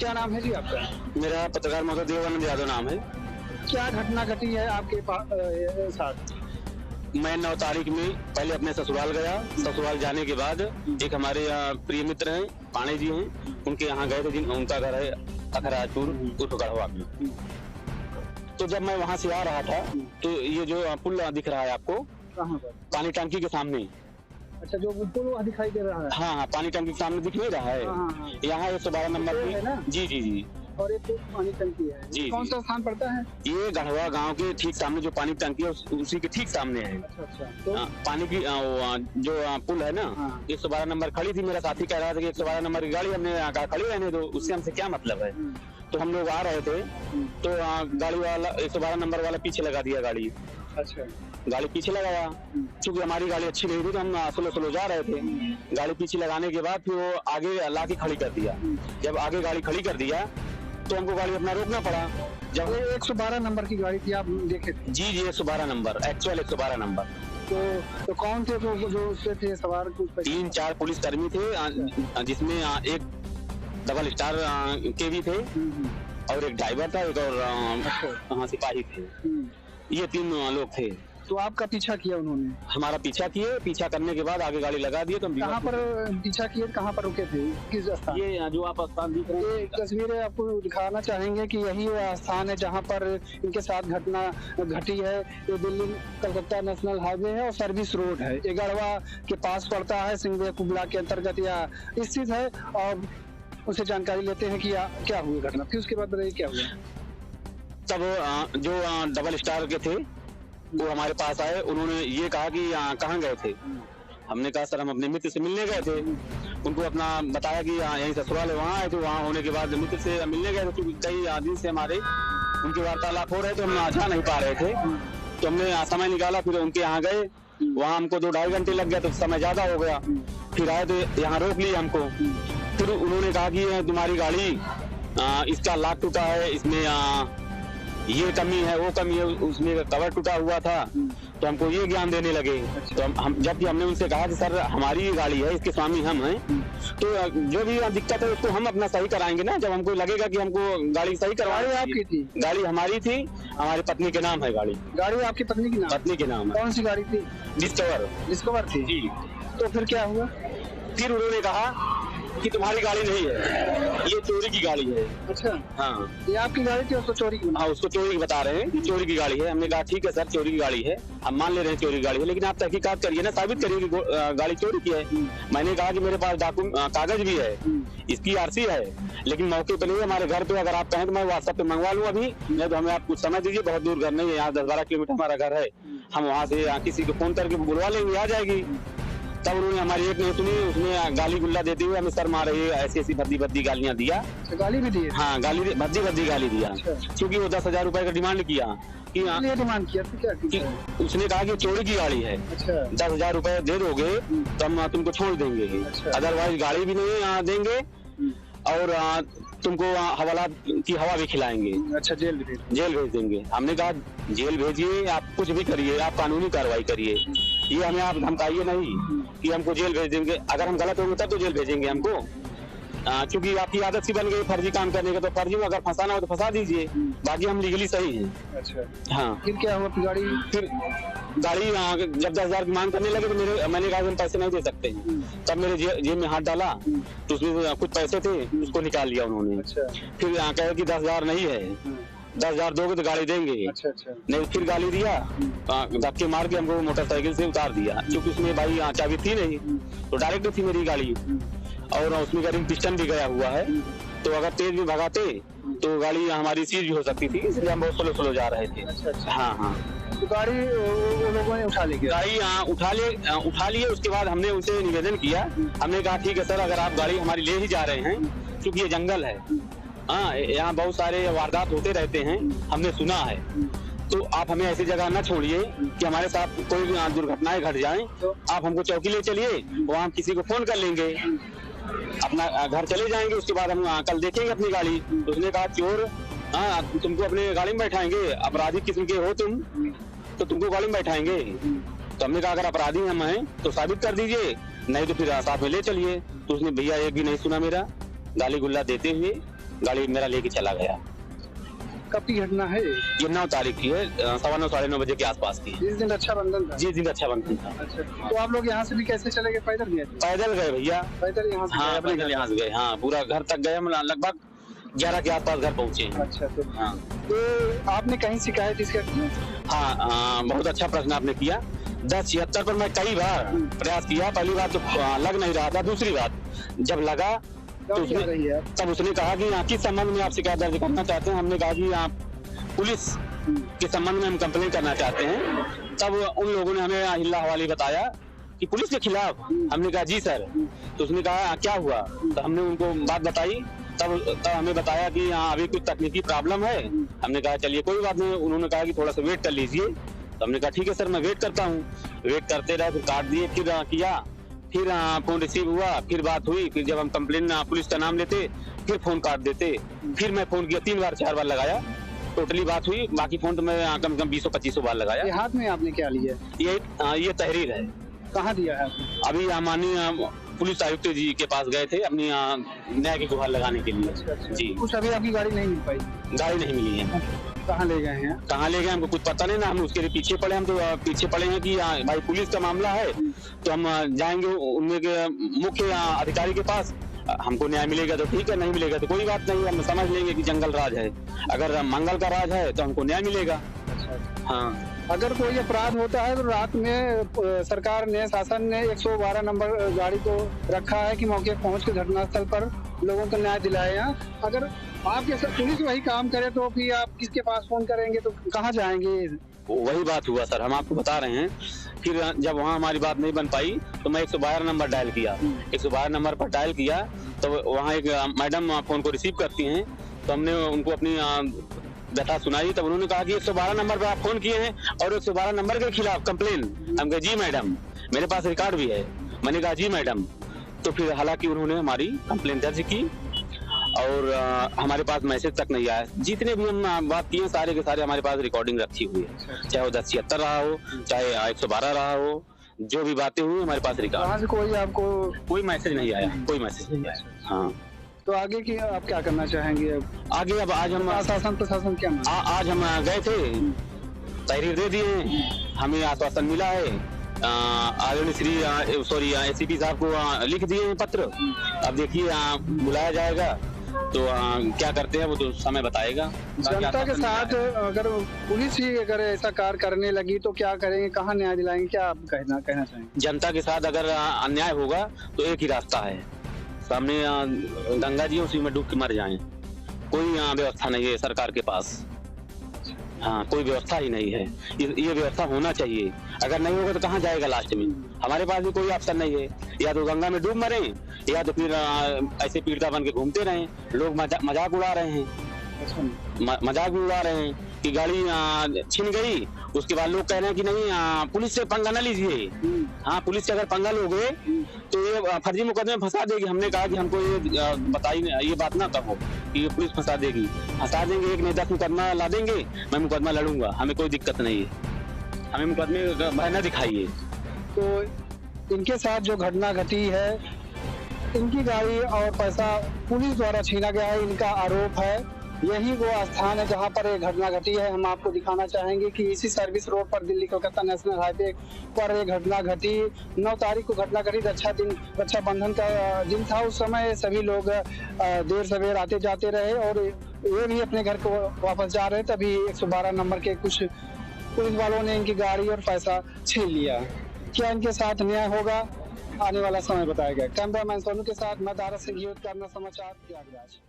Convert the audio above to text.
क्या नाम है जी आपका? मेरा पत्रकार महोदय देवानंद यादव नाम है। क्या घटना घटी है आपके साथ? मैं 9 तारीख में पहले अपने ससुराल गया। ससुराल जाने के बाद एक हमारे प्रिय मित्र हैं, पाणे जी हैं, उनके यहाँ गए थे। उनका घर है अखराजपुर उर्फ गढ़वा में। तो जब मैं वहाँ से आ रहा था तो ये जो पुल दिख रहा है आपको, कहाँ पर? पानी टंकी के सामने। अच्छा, जो पुल वहाँ दिखाई दे रहा है? हाँ, पानी टंकी के सामने दिख नहीं रहा है। यहाँ 112 नंबर है ना? जी जी जी। और एक पानी टंकी है जी, कौन सा स्थान पड़ता है? ये गढ़वा गांव के ठीक सामने जो पानी टंकी है उसी के ठीक सामने है। अच्छा। तो पानी की जो पुल है ना, 112 नंबर खड़ी थी। मेरा साथी कह रहा था कि 112 नंबर की गाड़ी हमने खड़ी रहने दो, उससे हमसे क्या मतलब है। तो हम लोग आ रहे थे तो गाड़ी वाला 112 नंबर वाला पीछे लगा दिया गाड़ी। अच्छा, गाड़ी पीछे लगाया। क्योंकि हमारी गाड़ी अच्छी नहीं थी तो हम स्लो जा रहे थे। गाड़ी पीछे लगाने के बाद फिर वो आगे ला के खड़ी कर दिया। जब आगे गाड़ी खड़ी कर दिया तो हमको गाड़ी अपना रोकना पड़ा। जब 112 नंबर की गाड़ी थी, आप देखे थे? जी जी, 112 नंबर, एक्चुअल 112 नंबर। तो कौन थे जो उससे थे सवार? 3-4 पुलिस कर्मी थे, जिसमें एक डबल स्टार के भी थे और एक ड्राइवर था, एक और सिपाही थे। ये 3 लोग थे। तो आपका पीछा किया उन्होंने? हमारा पीछा किए। पीछा करने के बाद आगे गाड़ी लगा दिए। तो कहाँ पर पीछा किए, कहाँ पर रुके थे, किस स्थान? ये जो आप स्थान दिख रहे हैं, ये तस्वीरें आपको दिखाना चाहेंगे कि यही वो स्थान है जहाँ पर इनके साथ घटना घटी है। ये दिल्ली कलकत्ता नेशनल हाईवे है और सर्विस रोड है। ये गढ़वा के पास पड़ता है, सिंगवे कुबला के अंतर्गत या स्थित है। और उसे जानकारी लेते हैं कि क्या हुई घटना। फिर उसके बाद बताइए क्या हुआ। तब जो डबल स्टार के थे वो हमारे पास आए। उन्होंने ये कहा कि कहाँ गए थे। हमने कहा सर हम अपने मित्र से मिलने गए थे। उनको अपना बताया कि यहीं ससुराल है। वहाँ आए थे। वहाँ होने के बाद मित्र से मिलने गए थे क्योंकि कई दिन से हमारे उनके वार्तालाप हो रहे थे, हम जा नहीं पा रहे थे। तो हमने समय निकाला, फिर उनके यहाँ गए। वहाँ हमको 2-2.5 घंटे लग गया, तो समय ज्यादा हो गया। फिर आए तो यहाँ रोक लिया हमको। फिर उन्होंने कहा कि तुम्हारी गाड़ी इसका लॉक टूटा है, इसमें ये कमी है, वो कमी है, उसमें कवर टूटा हुआ था। तो हमको ये ज्ञान देने लगे। तो हम जबकि हमने उनसे कहा कि सर हमारी गाड़ी है, इसके स्वामी हम हैं, तो जो भी दिक्कत है उसको हम अपना सही कराएंगे ना। जब हमको लगेगा कि हमको गाड़ी सही करवानी है। आपकी थी गाड़ी? हमारी थी, हमारी पत्नी के नाम है गाड़ी। गाड़ी आपकी पत्नी की नाम? पत्नी के नाम है। कौन सी गाड़ी थी? डिस्कवर थी जी। तो फिर क्या हुआ? फिर उन्होंने कहा कि तुम्हारी गाड़ी नहीं है, ये चोरी की गाड़ी है। अच्छा। हाँ, ये आपकी गाड़ी थी, उसको चोरी की? हाँ, उसको चोरी की बता रहे हैं, चोरी की गाड़ी है। हमने कहा ठीक है सर, चोरी की गाड़ी है, हम मान ले रहे हैं चोरी की गाड़ी है, लेकिन आप तहकीकात करिए ना, साबित करिए कि गाड़ी चोरी की है। मैंने कहा कि मेरे पास कागज भी है, इसकी आरसी है, लेकिन मौके पे नहीं है। हमारे घर पे अगर आप कहें तो मैं व्हाट्सएप पे मंगवा लूँ अभी, नहीं तो हमें आप कुछ समय दीजिए। बहुत दूर घर नहीं है, यहाँ 10-12 किलोमीटर हमारा घर है। हम वहाँ से किसी को फोन करके बुलवा लेंगे, आ जाएगी। तब उन्होंने हमारी एक नहीं सुनी, उसमें गाली गुल्ला देते हुए हमें सर मार रही है, ऐसी भद्दी गालियां दिया। गाली भी दी? हाँ, गाली भद्दी गाली दिया। क्योंकि वो 10,000 रुपए का डिमांड किया कि डिमांड किया तो क्या? उसने कहा कि चोरी की गाड़ी है। 10,000 रुपए दे दोगे तो हम तुमको छोड़ देंगे, अदरवाइज गाड़ी भी नहीं देंगे और तुमको हवालात की हवा भी खिलाएंगे। अच्छा, जेल भेज देंगे। हमने कहा जेल भेजिए, आप कुछ भी करिए, आप कानूनी कार्रवाई करिए, ये हमें आप धमकाइए नहीं कि हमको जेल भेज देंगे। अगर हम गलत होंगे तब तो जेल भेजेंगे हमको, क्योंकि आपकी आदत सी बन गई फर्जी काम करने का। तो फर्जी में अगर फंसाना हो तो फंसा दीजिए, बाकी हम लीगली सही हैं। अच्छा। हाँ। फिर क्या हुआ? फिर गाड़ी जब 10,000 की मांग करने लगे तो मैंने कहा हम पैसे नहीं दे सकते। तब मेरे जेब में हाथ डाला तो उसमें कुछ पैसे थे, उसको निकाल लिया उन्होंने। फिर कहे कि 10,000 नहीं है, 10,000 दोगे तो गाड़ी देंगे। अच्छा। नहीं, फिर गाली दिया, धक्के मार के हमको मोटरसाइकिल से उतार दिया, क्योंकि उसमें भाई चाबी थी नहीं, तो डायरेक्ट थी मेरी गाड़ी और उसमें रिंग पिस्टन भी गया हुआ है। तो अगर तेज भी भगाते तो गाड़ी हमारी सीज भी हो सकती थी, इसलिए हम बहुत स्लो जा रहे थे। अच्छा। हाँ। तो गाड़ी वो लोगों ने उठा ली? गाड़ी उठा लिए। उसके बाद हमने उनसे निवेदन किया, हमने कहा ठीक है सर, अगर आप गाड़ी हमारी ले ही जा रहे हैं, क्योंकि ये जंगल है, हाँ, यहाँ बहुत सारे वारदात होते रहते हैं, हमने सुना है, तो आप हमें ऐसी जगह न छोड़िए कि हमारे साथ कोई दुर्घटनाएं घट जाएं। आप हमको चौकी ले चलिए, वहाँ हम किसी को फोन कर लेंगे, अपना घर चले जाएंगे। उसके बाद हम कल देखेंगे अपनी गाड़ी। उसने कहा चोर, हाँ, तुमको अपने गाड़ी में बैठाएंगे, अपराधी किस्म के हो तुम, तो तुमको गाड़ी में बैठाएंगे। तो हमने कहा अगर अपराधी हम हैं तो साबित कर दीजिए, नहीं तो फिर साथ में ले चलिए। तो उसने भैया एक भी नहीं सुना मेरा, गाली गुल्ला देते हुए गाड़ी मेरा लेके चला गया। कब की घटना है? ये 9 तारीख की है, 9:15 साढ़े 9 बजे के आसपास की। जिस दिन रक्षाबंधन था? जी दिन रक्षाबंधन था। अच्छा, तो आप लोग यहाँ से भी कैसे चले गए? पैदल गए थे? पैदल गए भैया, पैदल यहाँ से? हाँ पैदल यहाँ से गए। हाँ पूरा घर तक गए हम, लगभग 11 के आसपास घर पहुँचे। अच्छा, हाँ तो आपने कहीं शिकायत इसका की? हाँ, बहुत अच्छा प्रश्न आपने किया। 1076 पर मैं कई बार प्रयास किया। पहली बार तो लग नहीं रहा था, दूसरी बार जब लगा तो तब उसने कहा कि किस संबंध में आप शिकायत दर्ज करना चाहते हैं। हमने कहा कि आप पुलिस के संबंध में हम कंप्लेन करना चाहते हैं। तब उन लोगों ने हमें हिल्ला हवाली बताया कि पुलिस के खिलाफ। हमने कहा जी सर। तो उसने कहा क्या हुआ? तो हमने उनको बात बताई। तब हमें बताया कि अभी कुछ तकनीकी प्रॉब्लम है। हमने कहा चलिए कोई बात नहीं। उन्होंने कहा कि थोड़ा सा वेट कर लीजिए। तो हमने कहा ठीक है सर, मैं वेट करता हूँ। वेट करते रहे, फिर काट दिए, फिर किया, फिर फोन रिसीव हुआ, फिर बात हुई। फिर जब हम कंप्लेन पुलिस का नाम लेते फिर फोन काट देते। फिर मैं फोन किया 3 बार 4 बार लगाया, टोटली बात हुई। बाकी फोन तो मैं कम से कम 20-25 बार लगाया। ये हाथ में आपने क्या लिया? ये तहरीर है। कहाँ दिया है? अभी माननीय पुलिस आयुक्त जी के पास गए थे अपनी न्याय की गुहार लगाने के लिए। अच्छा। जी कुछ अभी आपकी गाड़ी नहीं मिल पाई? गाड़ी नहीं मिली है। कहाँ ले गए हैं? कहाँ ले गए हमको कुछ पता नहीं ना। हम उसके पीछे पड़े। हम तो पीछे पड़े हैं कि भाई पुलिस का मामला है तो हम जाएंगे उनमें के मुख्य अधिकारी के पास। हमको न्याय मिलेगा तो ठीक है, नहीं मिलेगा तो कोई बात नहीं। हम समझ लेंगे कि जंगल राज है। अगर मंगल का राज है तो हमको न्याय मिलेगा। हाँ, अगर कोई अपराध होता है तो रात में सरकार ने, शासन ने 112 नंबर गाड़ी को रखा है कि मौके पहुंच के घटनास्थल पर लोगों को न्याय दिलाए। अगर आपके साथ पुलिस वही काम करे तो फिर आप किसके पास फोन करेंगे? तो कहाँ जाएंगे? वही बात हुआ सर, हम आपको बता रहे हैं। फिर जब वहाँ हमारी बात नहीं बन पाई तो मैं 112 नंबर डायल किया। 112 नंबर पर डायल किया तो वहाँ एक मैडम फोन को रिसीव करती हैं। तो हमने उनको अपनी व्यथा सुनाई। तब उन्होंने कहा कि 112 नंबर पर आप फोन किए हैं और 112 नंबर के खिलाफ कंप्लेन। हम कहे जी मैडम, मेरे पास रिकॉर्ड भी है। मैंने कहा जी मैडम। तो फिर हालांकि उन्होंने हमारी कंप्लेन दर्ज की और हमारे पास मैसेज तक नहीं आया। जितने भी हम बात किए सारे के सारे हमारे पास रिकॉर्डिंग रखी हुई है, चाहे वो 1076 रहा हो, चाहे 112 रहा हो, जो भी बातें हुई हमारे पास रिकॉर्ड। वहाँ से कोई आपको कोई मैसेज नहीं आया, कोई मैसेज नहीं आया। हाँ, तो आगे की आप क्या करना चाहेंगे? आगे अब आज हम शासन प्रशासन क्या आज हम गए थे, तहरीर दे दिए, हमें आश्वासन मिला है। ACP साहब को लिख दिए हैं पत्र। अब देखिए बुलाया जाएगा तो क्या करते हैं वो तो समय बताएगा। जनता के साथ अगर पुलिस ही अगर ऐसा कार्य करने लगी तो क्या करेंगे? कहाँ न्याय दिलाएंगे? क्या आप कहना चाहेंगे? जनता के साथ अगर अन्याय होगा तो एक ही रास्ता है, सामने गंगा जी उसी में डूब के मर जाएं। कोई व्यवस्था नहीं है सरकार के पास। हाँ, कोई व्यवस्था ही नहीं है। ये व्यवस्था होना चाहिए। अगर नहीं होगा तो कहाँ जाएगा लास्ट में? हमारे पास भी कोई ऑप्शन नहीं है। या तो गंगा में डूब मरे या तो फिर ऐसे पीड़िता बन के घूमते रहें। लोग मजाक उड़ा रहे हैं, मजाक भी उड़ा रहे हैं कि गाड़ी छिन गई। उसके बाद लोग कह रहे हैं कि नहीं पुलिस से पंगा न लीजिए। हाँ, पुलिस से अगर पंगा लोगे तो ये फर्जी मुकदमे फंसा देगी। हमने कहा कि हमको ये बताइए, ये बात ना कहो कि ये पुलिस फंसा देगी। फंसा देंगे, 1 नहीं 10 मुकदमा ला देंगे, मैं मुकदमा लड़ूंगा, हमें कोई दिक्कत नहीं है। हमें मुकदमे भय न दिखाइए। तो इनके साथ जो घटना घटी है, इनकी गाड़ी और पैसा पुलिस द्वारा छीना गया है, इनका आरोप है। यही वो स्थान है जहां पर ये घटना घटी है। हम आपको दिखाना चाहेंगे कि इसी सर्विस रोड पर दिल्ली कोलकाता नेशनल हाईवे पर ये घटना घटी। 9 तारीख को घटना घटी। रक्षाबंधन का दिन था। उस समय सभी लोग देर सवेर आते जाते रहे और ये भी अपने घर को वापस जा रहे। तभी 112 नंबर के कुछ पुलिस वालों ने इनकी गाड़ी और पैसा छीन लिया। क्या इनके साथ न्याय होगा? आने वाला समय बताएगा। कैमरामैन सोनू के साथ मैं दारा सिंह, करना समाचार प्रयागराज।